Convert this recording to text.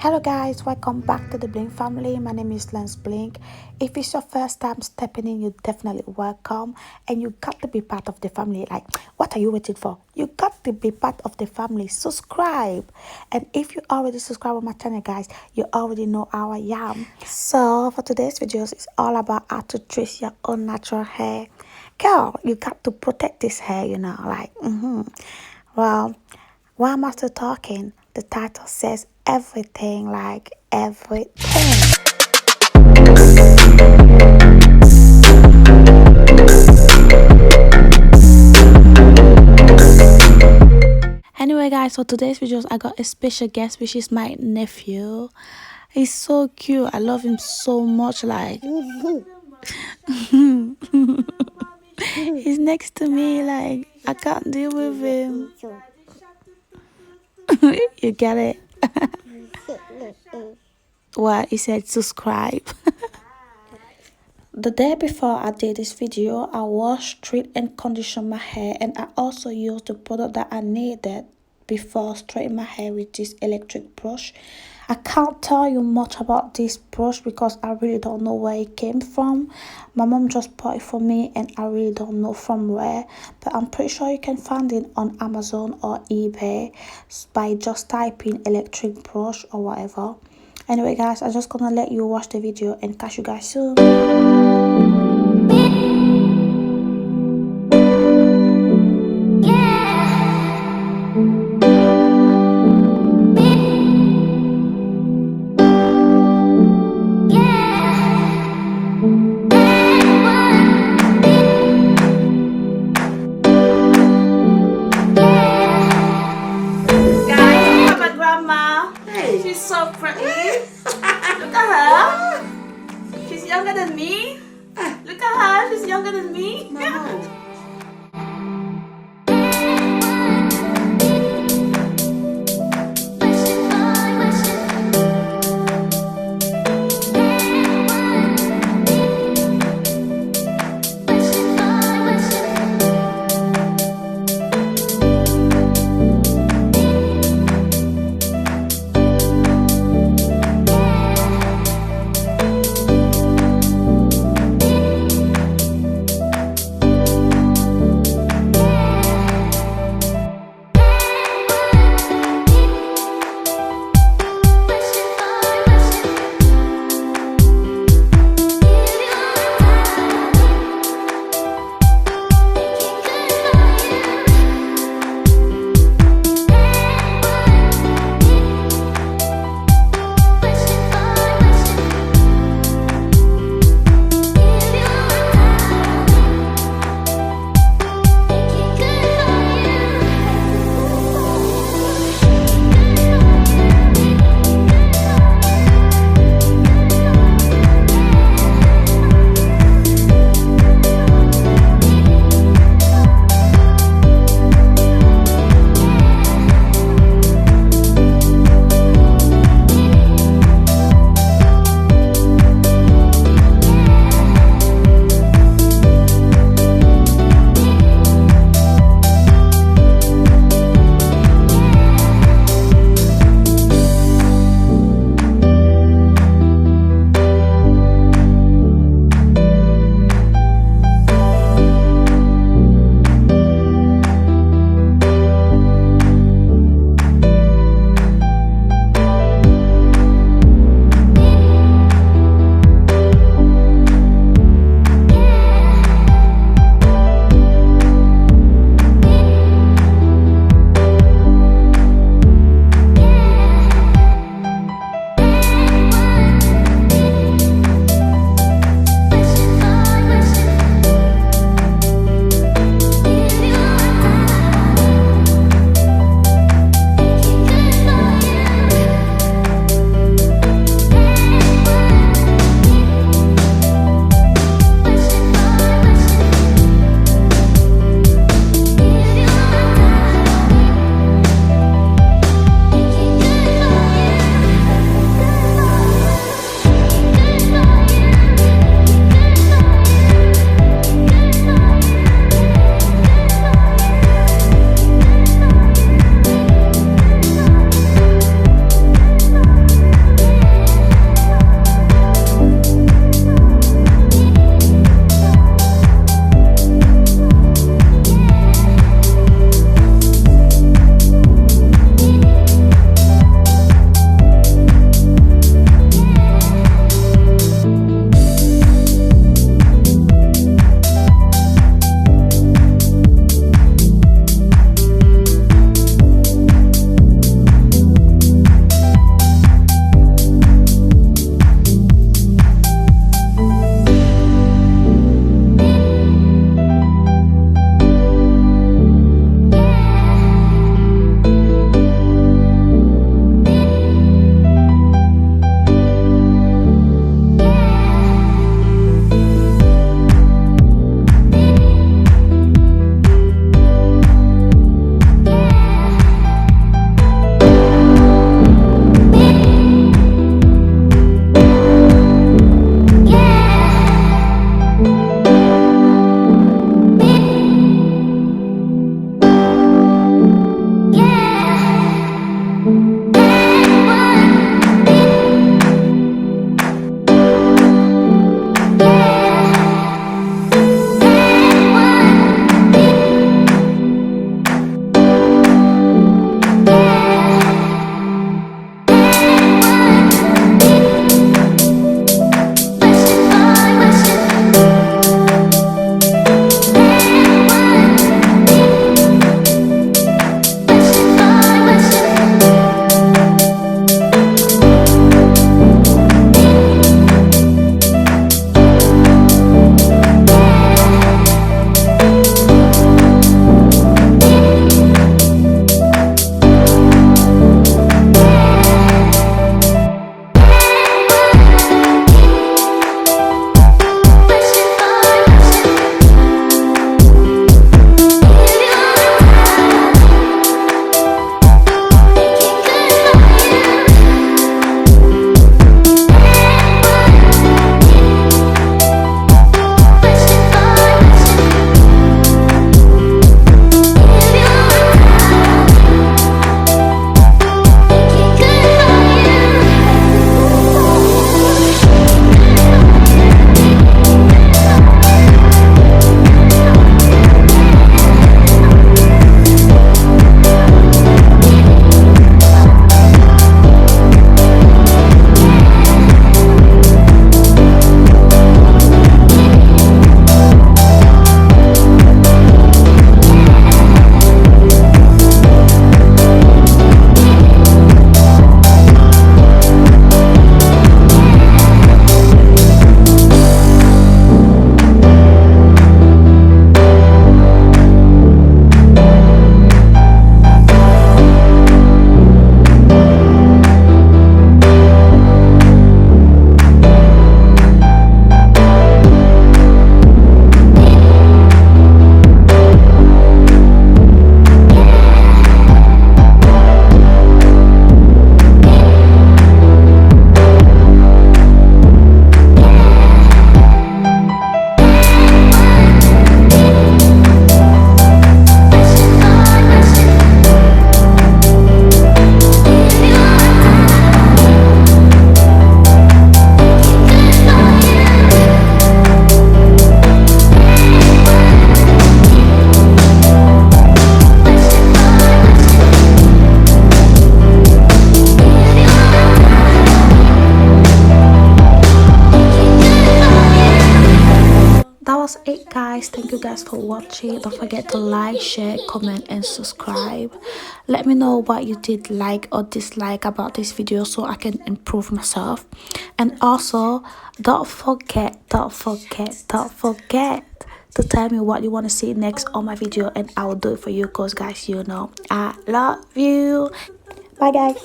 Hello guys, welcome back to the Bling family. My name is Lensbling. If it's your first time stepping in, you're definitely welcome, and you got to be part of the family. Like, what are you waiting for? You got to be part of the family. Subscribe. And if you already subscribe on my channel, guys, you already know how I am. So for today's videos, it's all about how to twist your own natural hair. Girl, you got to protect this hair, Well, why am I still talking? The title says everything, like everything. Anyway, guys, for today's videos, I got a special guest, which is my nephew. He's so cute. I love him so much. Like, he's next to me. Like, I can't deal with him. You get it? Well, he said subscribe. The day before I did this video, I washed, straight and conditioned my hair, and I also used the product that I needed before straightening my hair with this electric brush. I can't tell you much about this brush because I really don't know where it came from. My mom just bought it for me and I really don't know from where, but I'm pretty sure you can find it on Amazon or eBay by just typing electric brush or whatever. Anyway guys, I'm just gonna let you watch the video and catch you guys soon. She's so pretty. Look at her. She's younger than me. Look at her. She's younger than me. guys, thank you guys for watching. Don't forget to like, share, comment and subscribe. Let me know what you did like or dislike about this video so I can improve myself. And also don't forget to tell me what you want to see next on my video, and I will do it for you, because guys, you know I love you. Bye guys.